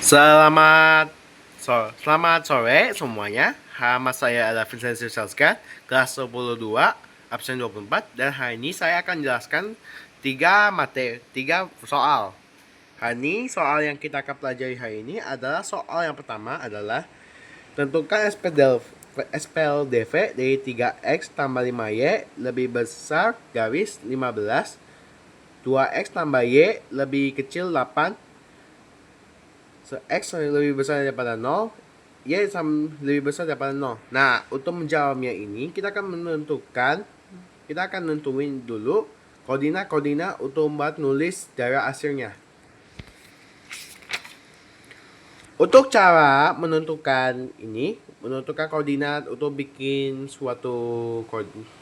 Selamat sore semuanya. Nama saya adalah Vincenzo Salska, kelas 22, absen 24, dan hari ini saya akan menjelaskan tiga soal. Hari ini soal yang kita akan pelajari hari ini adalah soal yang pertama adalah tentukan SPLDV dari 3x tambah 5y lebih besar garis 15, 2x tambah y lebih kecil 8, X lebih besar daripada 0, Y lebih besar daripada 0. Nah, untuk menjawabnya ini, kita akan nentuin dulu koordinat-koordinat untuk membuat nulis darah hasilnya. Untuk cara menentukan koordinat untuk bikin suatu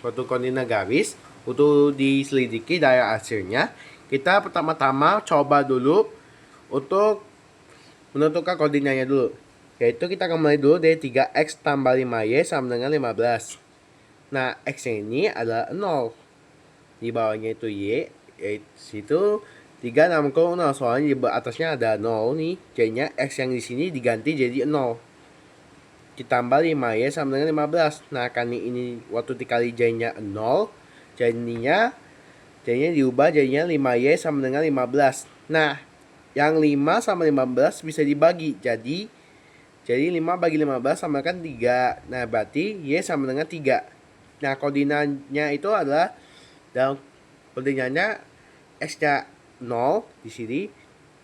koordinat garis untuk diselidiki darah hasilnya, kita pertama-tama coba dulu untuk menentukan koordinatnya dulu. Yaitu kita akan mulai dulu dari 3x tambah 5y sama dengan 15. Nah, x ini adalah 0. Di bawahnya itu y, yaitu situ 3 dalam kurung 0. Soalnya di atasnya ada 0 nih. Jadinya x yang di sini diganti jadi 0. Ditambah 5y sama dengan 15. Nah, karena ini waktu dikali jadinya 0, jadinya diubah jadinya 5y sama dengan 15. Nah, yang 5 sama 15 bisa dibagi. Jadi 5 bagi 15 sama kan 3. Nah, berarti Y sama dengan 3. Nah, koordinatnya itu adalah dalam koordinatnya X-nya 0 di sini.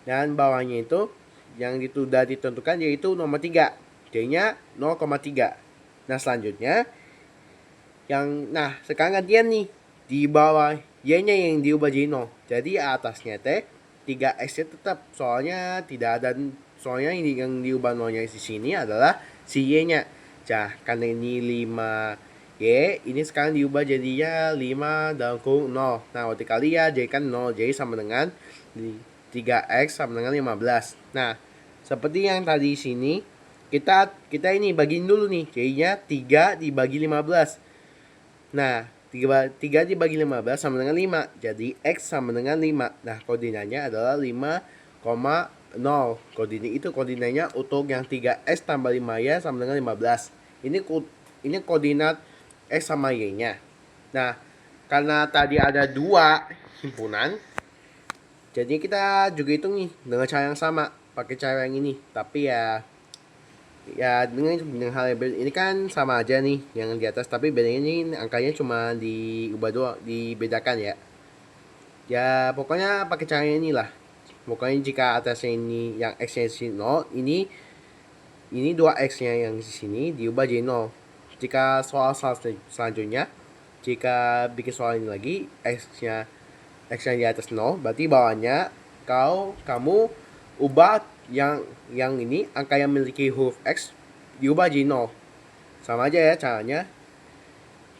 Dan bawahnya itu yang sudah ditentukan yaitu nomor 3. Jadinya 0,3. Nah, selanjutnya sekarang gantian nih. Di bawah Y-nya yang diubah jadi 0. Jadi atasnya 3x tetap, soalnya ini yang diubah nolnya di sini adalah si y-nya. Karena ini 5y, ini sekarang diubah jadinya 5 dalam kurung 0. Nah, waktu kali ya jadikan 0, jadi sama dengan 3x sama dengan 15. Nah, seperti yang tadi sini, kita ini bagiin dulu nih, jadinya 3 dibagi 15. Nah, 3 dibagi 15 sama dengan 5. Jadi X sama dengan 5. Nah, koordinatnya adalah 5,0. Koordinatnya untuk yang 3X tambah 5Y sama dengan 15. Ini koordinat X sama Y-nya. Nah, karena tadi ada 2 himpunan, jadi kita juga hitung nih dengan cara yang sama. Pakai cara yang ini. Tapi ya dengan hal yang ini kan sama aja nih yang di atas, tapi bedanya ini angkanya cuma dibedakan ya pokoknya pakai cara ini lah. Pokoknya jika atasnya ini yang x nya di 0, ini 2x nya yang di sini diubah jadi 0. Jika soal selanjutnya, jika bikin soal ini lagi, x nya di atas 0, berarti bawahnya kamu ubah yang ini angka yang memiliki huruf X diubah jadi 0. Sama aja ya caranya.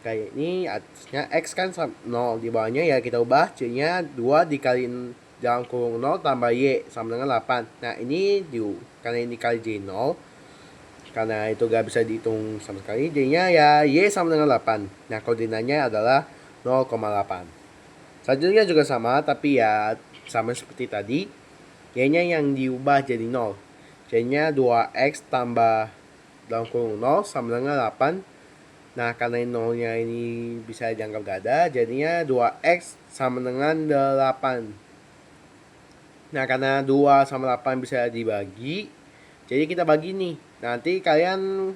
Kayak ini atasnya X kan 0, di bawahnya ya kita ubah jadinya 2 dikali dalam kurung 0 tambah Y sama dengan 8. Nah, ini karena ini dikali jadi 0, karena itu gak bisa dihitung sama sekali, jadinya ya Y sama dengan 8. Nah, koordinatnya adalah 0,8. Selanjutnya juga sama, tapi ya sama seperti tadi. Y-nya yang diubah jadi 0. Jadinya 2x tambah dalam kurung 0 sama dengan 8. Nah, karena 0-nya ini bisa dianggap gak ada, jadinya 2x sama dengan 8. Nah, karena 2 sama 8 bisa dibagi, jadi kita bagi nih. Nanti kalian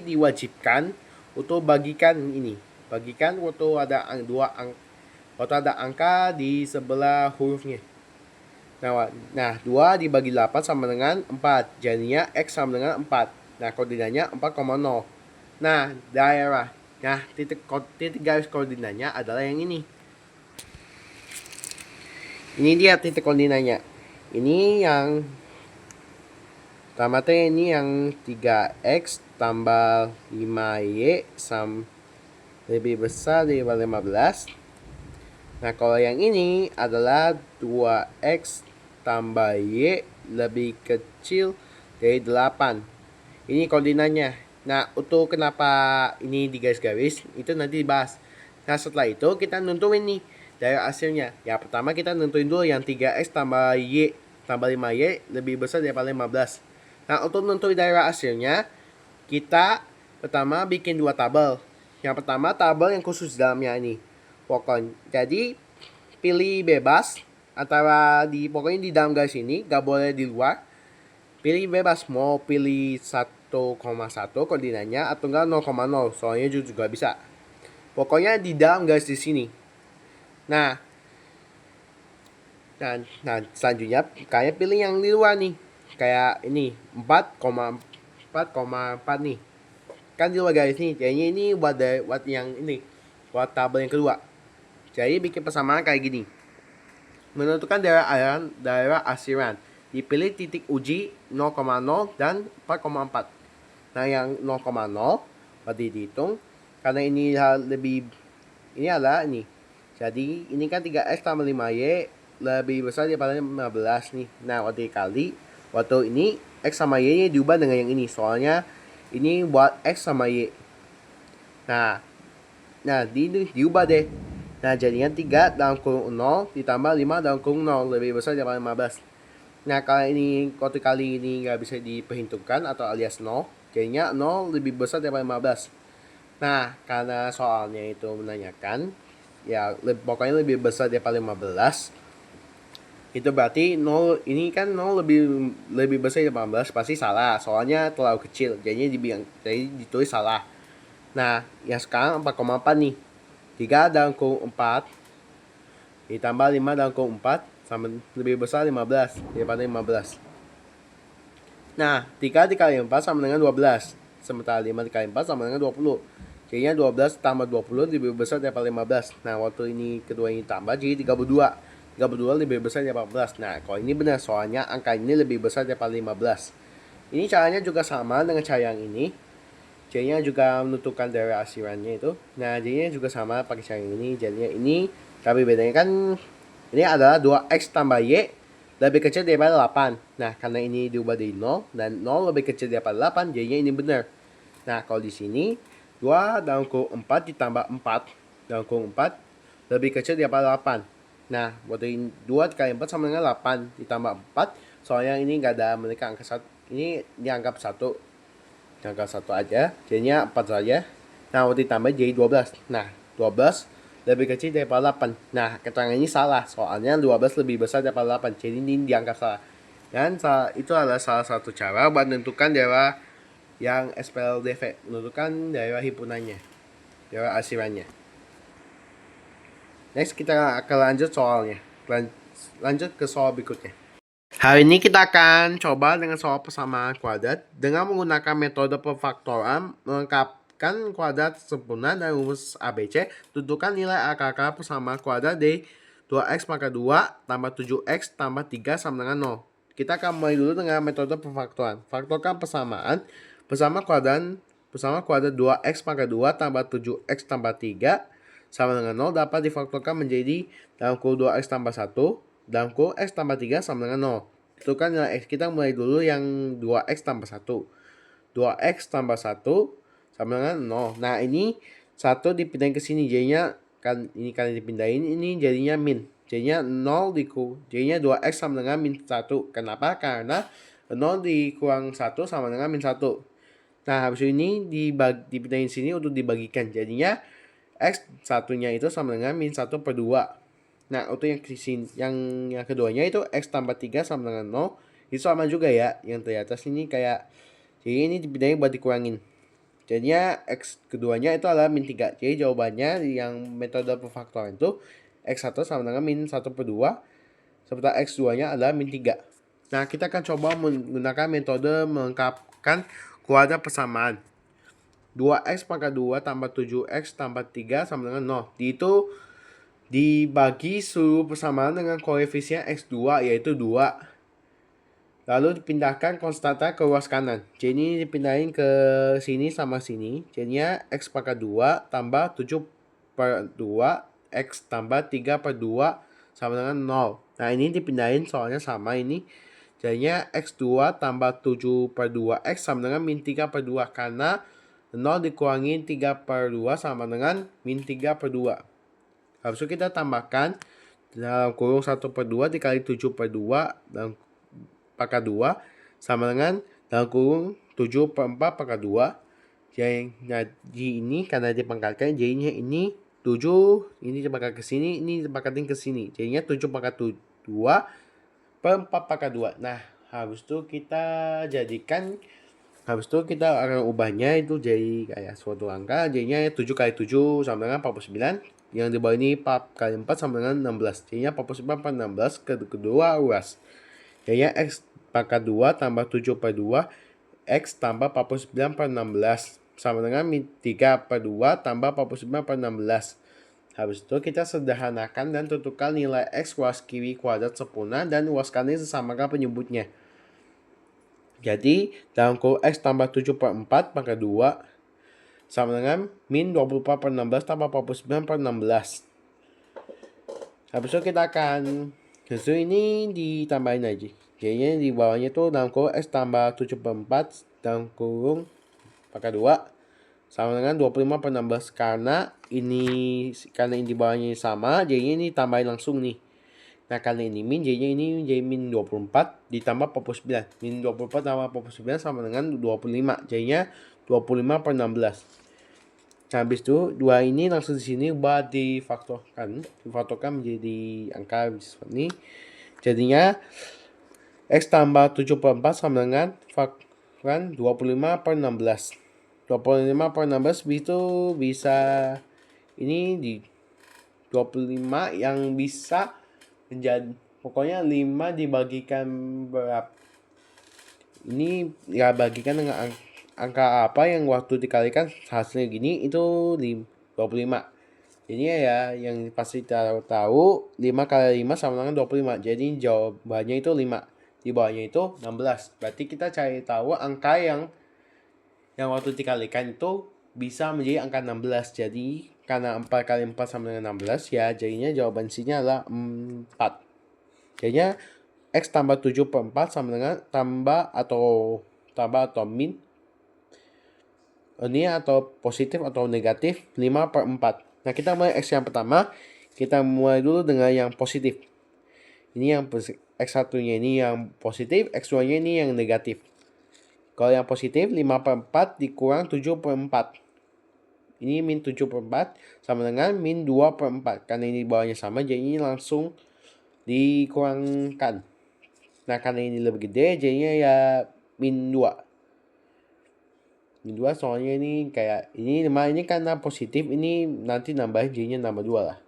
diwajibkan untuk bagikan ini. Bagikan waktu ada angka di sebelah hurufnya. Nah, 2 dibagi 8 sama dengan 4. Jadinya X sama dengan 4. Nah, koordinatnya 4,0. Nah, titik garis koordinatnya adalah yang ini. Ini dia titik koordinatnya. Ini yang tamatnya ini yang 3x tambah 5y lebih besar daripada 15. Nah, kalau yang ini adalah 2x tambah y lebih kecil dari 8. Ini koordinatnya. Nah, untuk kenapa ini digaris-garis, itu nanti dibahas. Nah, setelah itu kita nentuin nih dari hasilnya. Ya, pertama kita nentuin dulu yang 3x tambah y. tambah 5Y lebih besar daripada 15. Nah, untuk menentukan daerah hasilnya, kita pertama bikin dua tabel. Yang pertama tabel yang khusus dalamnya ini. Pokoknya, jadi pilih bebas antara pokoknya di dalam garis ini, gak boleh di luar. Pilih bebas, mau pilih 1,1 koordinatnya atau enggak 0,0, soalnya juga bisa. Pokoknya di dalam garis di sini. Nah, selanjutnya kayak pilih yang di luar nih. Kayak ini 4,4 nih. Kan di luar garis nih. Jadinya ini buat yang ini. Buat tabel yang kedua. Jadi bikin persamaan kayak gini. Menentukan daerah asiran. Dipilih titik uji 0,0 dan 4,4. Nah, yang 0,0 berarti dihitung. Karena ini adalah ini. Jadi ini kan 3x tambah 5y lebih besar daripada 15 nih. Nah, waktu ini x sama y nya diubah dengan yang ini. Soalnya ini buat x sama y. Nah diubah deh. Nah, jadinya 3 dalam kurung 0 ditambah 5 dalam kurung 0 lebih besar daripada 15. Nah, kalau waktu kali ini nggak bisa diperhitungkan atau alias 0, jadinya 0 lebih besar daripada 15. Nah, karena soalnya itu menanyakan ya pokoknya lebih besar daripada 15, itu berarti 0 ini kan 0 lebih besar dari 18, pasti salah soalnya terlalu kecil, jadi ditulis salah. Nah, yang sekarang 4,4 nih. 3 dalam kurung 4 ditambah 5 dalam kurung 4 sama lebih besar 15 daripada 15. Nah, 3 dikali 4 sama dengan 12, sementara 5 dikali 4 sama dengan 20. Jadinya 12 tambah 20 lebih besar daripada 15. Nah, waktu ini kedua ini tambah jadi 32. 32 lebih besar daripada 14. Nah, kalau ini benar soalnya angka ini lebih besar daripada 15. Ini caranya juga sama dengan cara yang ini. Jadinya juga menentukan daerah asirannya itu. Nah, jadinya juga sama pakai cara yang ini. Jadinya ini, tapi bedanya kan ini adalah 2x tambah y lebih kecil daripada 8. Nah, karena ini diubah dari 0 dan 0 lebih kecil daripada 8, jadinya ini benar. Nah, kalau di sini 2 dalam kurung 4 ditambah 4 dalam kurung 4 lebih kecil daripada 8. Nah, waktu ini 2 dikali 4 sama dengan 8 ditambah 4. Soalnya ini nggak ada mereka angka 1. Ini dianggap 1. Dianggap 1 aja. Jadinya 4 saja. Nah, waktu ditambah jadi 12. Nah, 12 lebih kecil daripada 8. Nah, keterangan ini salah. Soalnya 12 lebih besar daripada 8. Jadi ini dianggap salah. Dan itu adalah salah satu cara buat menentukan daerah yang SPLDV, menentukan daerah himpunannya, daerah asirannya. Next, kita akan lanjut soalnya. Lanjut ke soal berikutnya. Hari ini kita akan coba dengan soal persamaan kuadrat dengan menggunakan metode perfaktoran, melengkapkan kuadrat sempurna dan rumus ABC. Tentukan nilai akar persamaan kuadrat dari 2x pangkat 2 tambah 7x tambah 3 sama dengan 0. Kita akan mulai dulu dengan metode perfaktoran. Faktorkan persamaan. Bersama kuadrat 2x pangkat 2 tambah 7x tambah 3 sama dengan 0 dapat difaktorkan menjadi dalam kurung 2x tambah 1 dalam kurung x tambah 3 sama dengan 0. Itu kan nilai x. Kita mulai dulu yang 2x tambah 1. 2x tambah 1 sama dengan 0. Nah, ini 1 dipindahin ke sini. Jadinya kan ini kalian dipindahin, ini jadinya min. Jadinya 0 jadinya 2x sama dengan min 1. Kenapa? Karena 0 dikurang 1 sama dengan min 1. Nah, habis ini dipindahin sini untuk dibagikan. Jadinya x satunya itu sama dengan min 1 per 2. Nah, untuk yang keduanya itu x tambah 3 sama dengan 0. Itu sama juga ya. Yang di atas ini kayak, jadi ini dipindahin buat dikurangin. Jadinya x keduanya itu adalah min 3. Jadi jawabannya yang metode perfaktoran itu x1 sama dengan min 1 per 2. Sementara x2 nya adalah min 3. Nah, kita akan coba menggunakan metode melengkapkan kuadrat persamaan. 2x pangkat 2 tambah 7x tambah 3 sama dengan 0. Itu dibagi seluruh persamaan dengan koefisien x2 yaitu 2. Lalu dipindahkan konstanta ke ruas kanan. Jadi ini dipindahin ke sini sama sini. Jadinya x pangkat 2 tambah 7 per 2 x tambah 3 per 2 sama dengan 0. Nah, ini dipindahin soalnya sama ini. Jadinya x2 tambah 7 per 2x sama dengan min 3 per 2. Karena 0 dikurangi 3 per 2 sama dengan min 3 per 2. Habis itu kita tambahkan dalam kurung 1 per 2 dikali 7 per 2 dalam pangkat 2 sama dengan dalam kurung 7 per 4 pangkat 2. Jadi ini karena dipangkatkan jadinya ini 7, ini dipangkat ke sini, ini dipangkatin ke sini. Jadinya 7 pangkat 2 per 4 pangkat 2. Nah, habis itu kita akan ubahnya itu jadi kayak suatu angka. Jadinya 7 kali 7 sama dengan 49. Yang di bawah ini 4 kali 4 sama dengan 16. Jadinya 49 per 16 kedua uas. Jadinya X pangkat 2 tambah 7 per 2. X tambah 49 per 16. Sama dengan 3 per 2 tambah 49 per 16. Habis itu kita sederhanakan dan tentukan nilai X luas kiri kuadrat sempurna dan luas kanan sesamakan penyebutnya. Jadi dalam kurung X tambah 7 per 4 pangkat 2 sama dengan min 24 per 16 tambah 49 per 16. Habis itu kita akan hasil ini ditambahin aja. Jadinya di bawahnya itu dalam kurung X tambah 7 per 4 dalam kurung pangkat 2 sama dengan 25 per 16. Karena ini di bawahnya sama, jadinya ini tambahin langsung nih. Nah, karena ini min, jadinya ini jadi min 24 ditambah 49. Min 24 tambah 49 sama dengan 25. Jadinya 25 per 16. Nah, habis itu 2 ini langsung di sini buat difaktorkan menjadi angka seperti ini. Jadinya X tambah 7 per 4 sama dengan faktoran 25 per 16. 25 per 16 itu bisa ini di 25 yang bisa menjadi pokoknya 5 dibagikan berapa. Ini ya bagikan dengan angka apa yang waktu dikalikan hasilnya gini itu 25. Jadi ya yang pasti tahu 5 kali 5 sama dengan 25. Jadi jawabannya itu 5. Di bawahnya itu 16. Berarti kita cari tahu angka yang waktu dikalikan itu bisa menjadi angka 16. Jadi karena 4 kali 4 sama dengan 16 ya jadinya jawaban C-nya adalah 4. Jadinya X tambah 7 per 4 sama dengan tambah atau min ini atau positif atau negatif 5 per 4. Nah, kita mulai X yang pertama. Kita mulai dulu dengan yang positif. Ini yang X1 nya ini yang positif, X2 nya ini yang negatif. Kalau yang positif 5 per 4 dikurang 7 per 4. Ini min 7 per 4 sama dengan min 2 per 4. Karena ini bawahnya sama jadi ini langsung dikurangkan. Nah, karena ini lebih gede jadinya ya min 2. Min 2 soalnya ini kayak ini karena positif ini nanti nambahin jadinya nambah 2 lah.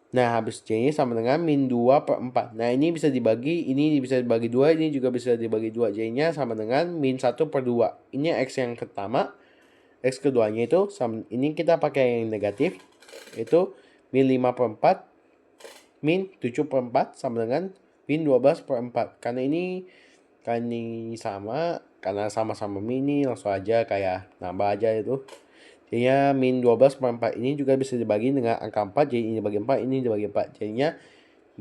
Nah, habis jadinya sama dengan min 2 per 4. Nah, ini bisa dibagi 2, ini juga bisa dibagi 2. Jadinya sama dengan min 1 per 2. Ini X yang pertama. X keduanya itu sama, ini kita pakai yang negatif. Itu min 5 per 4. Min 7 per 4 sama dengan min 12 per 4. Karena ini sama, karena sama-sama min ini langsung aja kayak nambah aja itu. Jadinya min 12 per 4 ini juga bisa dibagi dengan angka 4. Jadi ini dibagi 4, ini dibagi 4. Jadinya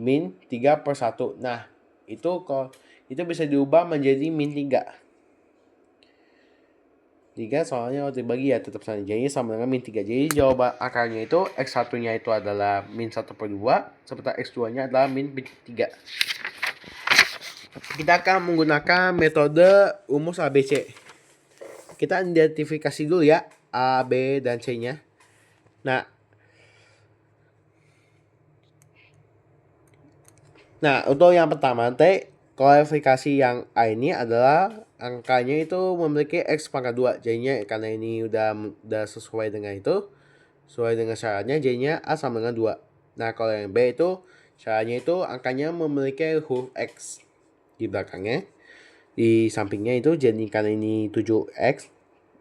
min 3 per 1. Nah, itu bisa diubah menjadi min 3. 3 soalnya waktu dibagi ya tetap sama. Jadi sama dengan min 3. Jadi jawaban akarnya itu X1 nya itu adalah min 1 per 2. Sementara X2 nya adalah min 3. Kita akan menggunakan metode rumus ABC. Kita identifikasi dulu ya A, B, dan C-nya. Nah, untuk yang pertama nanti kualifikasi yang A ini adalah angkanya itu memiliki X pangkat 2. Jadinya karena ini udah sesuai dengan itu, sesuai dengan syaratnya, jadinya A sama dengan 2. Nah, kalau yang B itu syaratnya itu angkanya memiliki huruf X di belakangnya. Di sampingnya itu jadi karena ini 7X.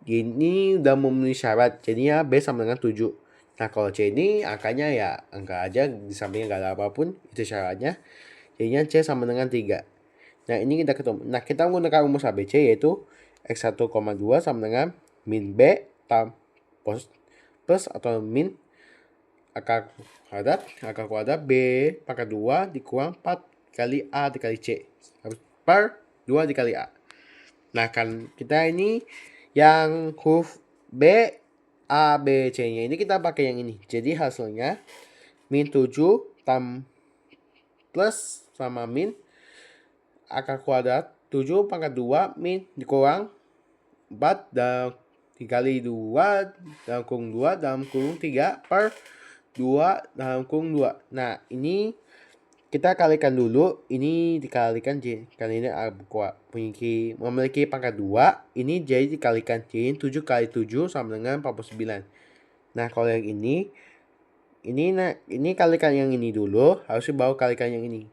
Ini udah memenuhi syarat, jadinya B sama dengan 7. Nah, kalau C ini angkanya ya angka aja, di sampingnya gak ada apapun, itu syaratnya. Jadinya C sama dengan 3. Nah, ini kita ketemu. Nah, kita menggunakan rumus ABC yaitu X1,2 sama dengan min B plus atau min akar kuadrat B pangkat 2 dikurang 4 kali A dikali C per 2 dikali A. Nah, kan kita ini yang huruf B, A, B, C-nya ini kita pakai yang ini. Jadi hasilnya min 7 plus sama min akar kuadrat 7 pangkat 2 min dikurang 4 dan dikali 2 dalam kurung 2 dalam kurung 3 per 2 dalam kurung 2. Nah, ini kita kalikan dulu. Ini dikalikan J. Kali ini memiliki pangkat 2. Ini jadi dikalikan J. 7 kali 7 sama dengan 49. Nah, kalau yang ini kalikan yang ini dulu. Harusnya baru kalikan yang ini.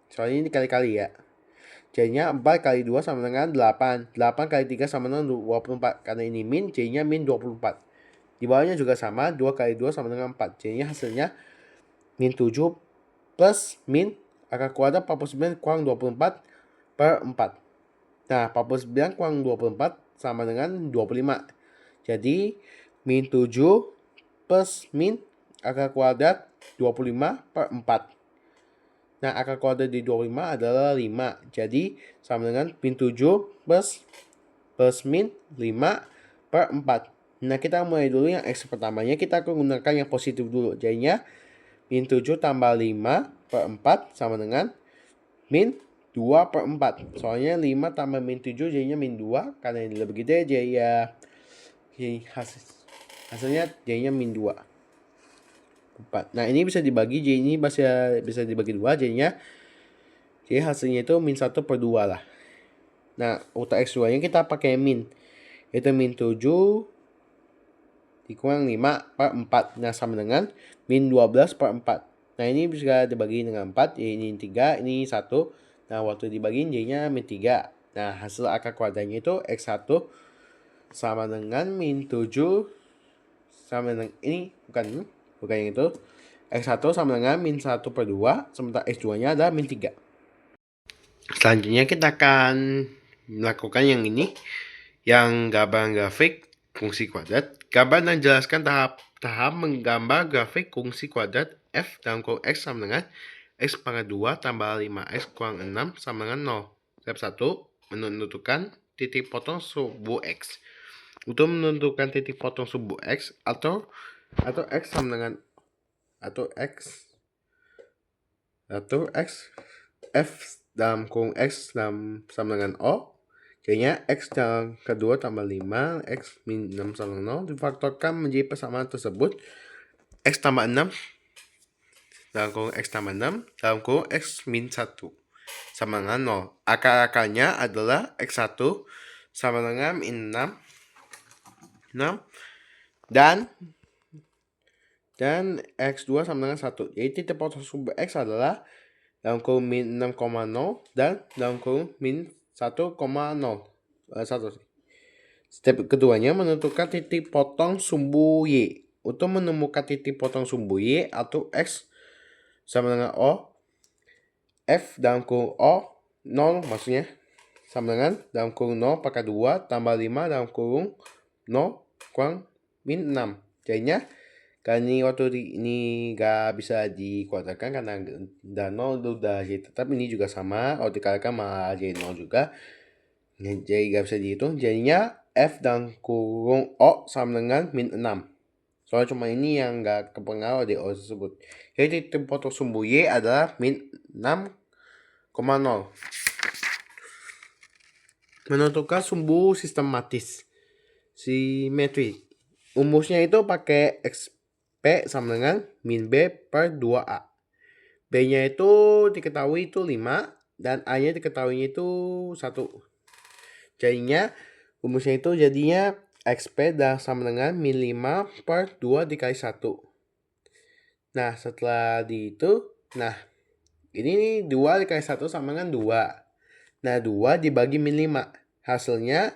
Soalnya ini dikali-kali ya. Jadinya 4 kali 2 sama dengan 8. 8 kali 3 sama dengan 24. Karena ini min, jadinya min 24. Di bawahnya juga sama. 2 kali 2 sama dengan 4. Jadinya hasilnya min 7 plus min akar kuadrat 49 kurang 24 per 4. Nah, 49 kurang 24 sama dengan 25. Jadi, min 7 plus min akar kuadrat 25 per 4. Nah, akar kuadrat di 25 adalah 5. Jadi, sama dengan min 7 plus min 5 per 4. Nah, kita mulai dulu yang X pertamanya. Kita akan menggunakan yang positif dulu. Jadinya, min 7 tambah 5 per 4 sama dengan min 2 per 4. Soalnya 5 tambah min 7 jadinya min 2. Karena ini lebih gede, jadi ya hasilnya jadinya min 2. 4. Nah, ini bisa dibagi, jadi ini bisa dibagi 2, jadi hasilnya itu min 1 per 2 lah. Nah, untuk X2 nya kita pakai min. Itu min 7 dikurang 5 per 4. Nah, sama dengan min 12 per 4. Nah, ini bisa dibagi dengan 4. Ini 3, ini 1. Nah, waktu dibagiin jadinya min 3. Nah, hasil akar kuadratnya itu X1 sama dengan min 7 sama dengan ini. Bukan yang itu. X1 sama dengan min 1 per 2. Sementara X2 nya adalah min 3. Selanjutnya kita akan melakukan yang ini. Yang gambaran grafik fungsi kuadrat. Gambar dan jelaskan tahap menggambar grafik fungsi kuadrat f dalam kurung x sama dengan x pangkat 2 tambah 5x kurang 6 sama dengan 0. Step 1. Menentukan titik potong subuh x. Untuk menentukan titik potong subuh x atau x sama dengan f dalam kurung x sama dengan O. Jadinya x dalam kedua tambah 5, x min 6 sama 0 difaktorkan menjadi persamaan tersebut. X tambah 6 dalam kurung x tambah 6 dalam kurung x min 1 sama dengan 0. Akar-akarnya adalah x1 sama dengan min 6 dan x2 sama dengan 1. Jadi titik potong sumber x adalah dalam kurung min 6,0 dan dalam kurung min 1,0. Step keduanya menentukan titik potong sumbu Y. Untuk menemukan titik potong sumbu Y atau X sama dengan O, F dalam kurung O 0 maksudnya sama dengan dalam kurung 0 pangkat 2 tambah 5 dalam kurung 0 kurang min 6. Jadinya karena waktu ini gak bisa dikuadratkan karena udah 0 udah jadi tetap, ini juga sama. Kalau dikalikan malah jadi 0 juga. Jadi gak bisa dihitung. Jadinya F dalam kurung O sama dengan min 6. Soalnya cuma ini yang gak kepengaruh di O tersebut. Jadi titik potong sumbu Y adalah min 6,0. Menentukan sumbu sistematis simetri. Rumusnya itu pakai XP sama dengan min B per 2A. B-nya itu diketahui itu 5 dan A-nya diketahuinya itu 1. Jadinya rumusnya itu jadinya XP sama dengan min 5 per 2 dikali 1. Nah, setelah itu, ini 2 dikali 1 sama dengan 2. Nah, 2 dibagi min 5. Hasilnya,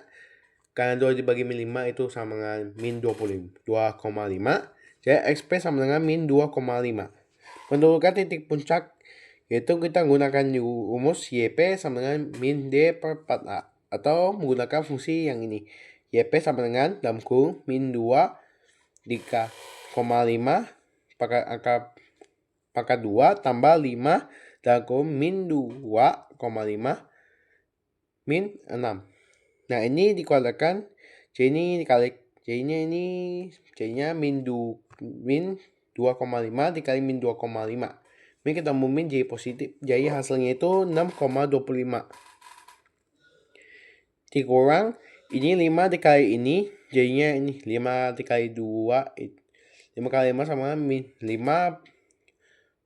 karena 2 dibagi min 5 itu sama dengan min 2,5. Jadi XP sama dengan min 2,5. Menentukan titik puncak, yaitu kita menggunakan rumus YP sama dengan min D per 4A. Atau menggunakan fungsi yang ini. YP sama dengan dalam kurung min 2 dikali 5 pangkat 2 tambah 5 dalam kurung min 2,5 min 6. Nah, ini dikuadratkan. Jadinya min 2,5 dikali min 2,5. Ini kita min jadi positif. Jadi hasilnya itu 6,25. dikurang ini 5 dikali ini jadinya ini 5 dikali 2 5 kali 5 sama min 5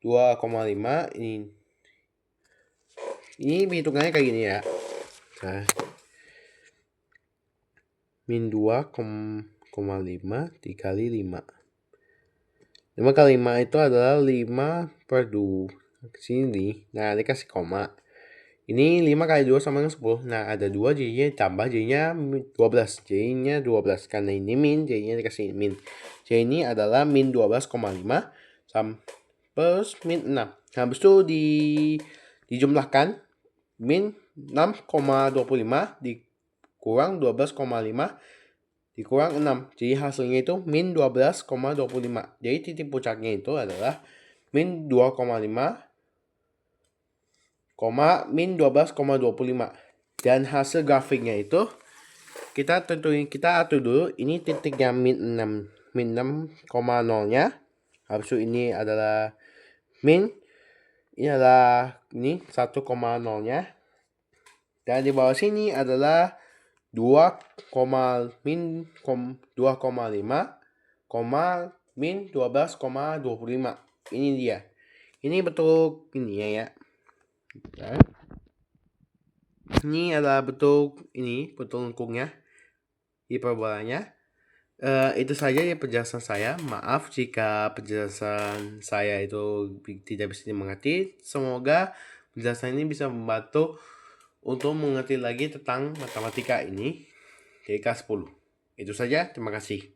2,5 ini hitungannya kayak gini ya. Nah, min 2,5 dikali 5. 5 kali 5 itu adalah 5/2. Sini, nah dikasih koma. Ini 5 kali 2 sama dengan 10. Nah, ada 2 jadinya tambah jadinya 12. Jadinya 12. Karena ini min, jadinya dikasih min. Jadi ini adalah min 12,5 plus min 6. Habis itu dijumlahkan min 6,25 dikurang 12,5 dikurang 6. Jadi hasilnya itu min 12,25. Jadi titik puncaknya itu adalah min 2,5, min 12,25. Dan hasil grafiknya itu kita atur dulu ini titiknya min 6,0-nya. Habis itu ini adalah min, ini adalah 1,0-nya. Dan di bawah sini adalah 2,5, min 12,25. Ini dia. Ini bentuk ini ya. Ini adalah bentuk lengkungnya, hiperbolanya. Itu saja ya penjelasan saya. Maaf jika penjelasan saya itu tidak bisa dimengerti. Semoga penjelasan ini bisa membantu untuk mengerti lagi tentang matematika ini di kelas 10. Itu saja, terima kasih.